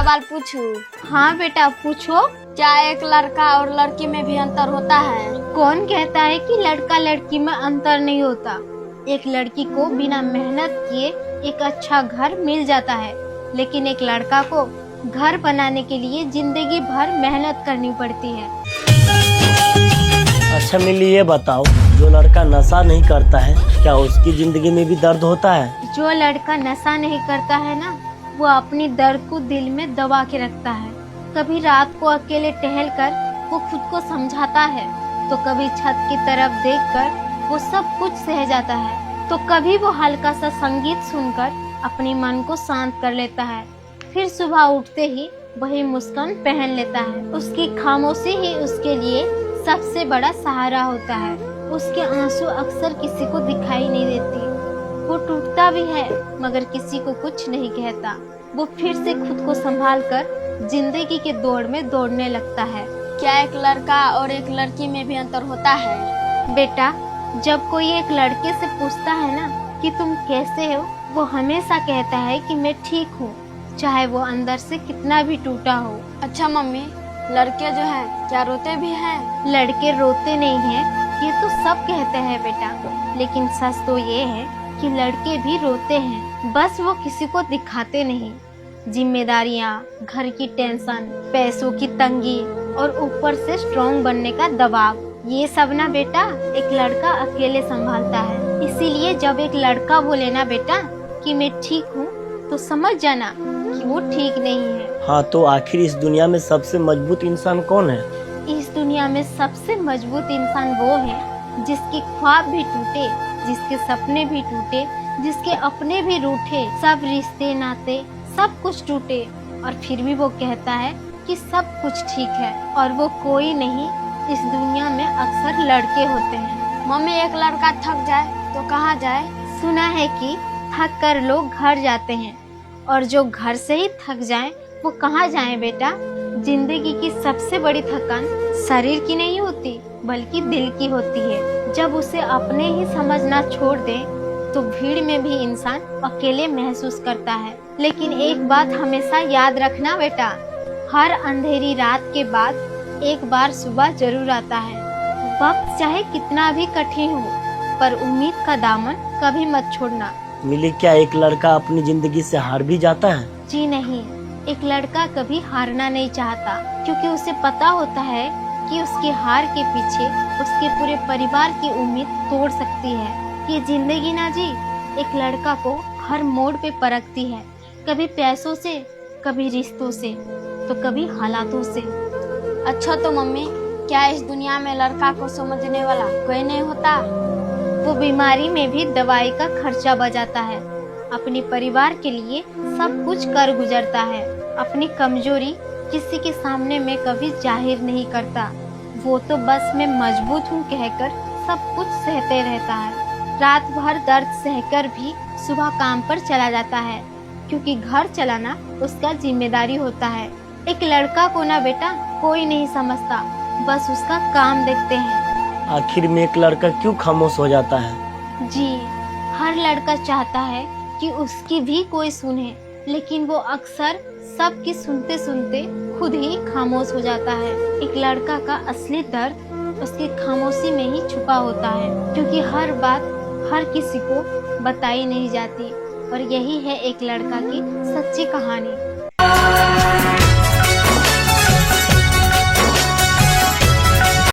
सवाल पूछूं? हाँ बेटा पूछो। क्या एक लड़का और लड़की में भी अंतर होता है? कौन कहता है कि लड़का लड़की में अंतर नहीं होता। एक लड़की को बिना मेहनत किए एक अच्छा घर मिल जाता है, लेकिन एक लड़का को घर बनाने के लिए जिंदगी भर मेहनत करनी पड़ती है। अच्छा मिली, ये बताओ, जो लड़का नशा नहीं करता है क्या उसकी जिंदगी में भी दर्द होता है? जो लड़का नशा नहीं करता है ना, वो अपनी दर्द को दिल में दबा के रखता है। कभी रात को अकेले टहलकर वो खुद को समझाता है, तो कभी छत की तरफ देखकर वो सब कुछ सह जाता है, तो कभी वो हल्का सा संगीत सुनकर अपने मन को शांत कर लेता है। फिर सुबह उठते ही वही मुस्कान पहन लेता है। उसकी खामोशी ही उसके लिए सबसे बड़ा सहारा होता है। उसके आंसू अक्सर किसी को दिखाई नहीं देती। वो टूटता भी है मगर किसी को कुछ नहीं कहता। वो फिर से खुद को संभालकर जिंदगी के दौड़ में दौड़ने लगता है। क्या एक लड़का और एक लड़की में भी अंतर होता है? बेटा, जब कोई एक लड़के से पूछता है ना कि तुम कैसे हो, वो हमेशा कहता है कि मैं ठीक हूँ, चाहे वो अंदर से कितना भी टूटा हो। अच्छा मम्मी, लड़के जो हैं क्या रोते भी हैं? लड़के रोते नहीं हैं ये तो सब कहते हैं बेटा, लेकिन सच तो ये है कि लड़के भी रोते हैं, बस वो किसी को दिखाते नहीं। जिम्मेदारियाँ, घर की टेंशन, पैसों की तंगी और ऊपर से स्ट्रॉन्ग बनने का दबाव, ये सब ना बेटा एक लड़का अकेले संभालता है। इसीलिए जब एक लड़का बोले ना बेटा कि मैं ठीक हूँ, तो समझ जाना कि वो ठीक नहीं है। हाँ, तो आखिर इस दुनिया में सबसे मजबूत इंसान कौन है? इस दुनिया में सबसे मजबूत इंसान वो है जिसके ख्वाब भी टूटे, जिसके सपने भी टूटे, जिसके अपने भी रूठे, सब रिश्ते नाते सब कुछ टूटे, और फिर भी वो कहता है कि सब कुछ ठीक है। और वो कोई नहीं, इस दुनिया में अक्सर लड़के होते हैं। मम्मी, एक लड़का थक जाए तो कहाँ जाए? सुना है कि थक कर लोग घर जाते हैं, और जो घर से ही थक जाएं वो कहाँ जाएं बेटा? जिंदगी की सबसे बड़ी थकान शरीर की नहीं होती बल्कि दिल की होती है। जब उसे अपने ही समझना छोड़ दे तो भीड़ में भी इंसान अकेले महसूस करता है। लेकिन एक बात हमेशा याद रखना बेटा, हर अंधेरी रात के बाद एक बार सुबह जरूर आता है। वक्त चाहे कितना भी कठिन हो, पर उम्मीद का दामन कभी मत छोड़ना। मिली, क्या एक लड़का अपनी जिंदगी से हार भी जाता है? जी नहीं, एक लड़का कभी हारना नहीं चाहता, क्योंकि उसे पता होता है कि उसकी हार के पीछे उसके पूरे परिवार की उम्मीद तोड़ सकती है। ये जिंदगी ना जी एक लड़का को हर मोड़ पे परखती है, कभी पैसों से, कभी रिश्तों से, तो कभी हालातों से। अच्छा तो मम्मी, क्या इस दुनिया में लड़का को समझने वाला कोई नहीं होता? वो बीमारी में भी दवाई का खर्चा बचाता है, अपने परिवार के लिए सब कुछ कर गुजरता है। अपनी कमजोरी किसी के सामने में कभी जाहिर नहीं करता। वो तो बस मैं मजबूत हूँ कहकर सब कुछ सहते रहता है। रात भर दर्द सहकर भी सुबह काम पर चला जाता है, क्योंकि घर चलाना उसका जिम्मेदारी होता है। एक लड़का को ना बेटा कोई नहीं समझता, बस उसका काम देखते हैं। आखिर में एक लड़का क्यों खामोश हो जाता है? जी, हर लड़का चाहता है कि उसकी भी कोई सुने, लेकिन वो अक्सर सबकी सुनते सुनते खुद ही खामोश हो जाता है। एक लड़का का असली दर्द उसकी खामोशी में ही छुपा होता है, क्योंकि हर बात हर किसी को बताई नहीं जाती, और यही है एक लड़का की सच्ची कहानी।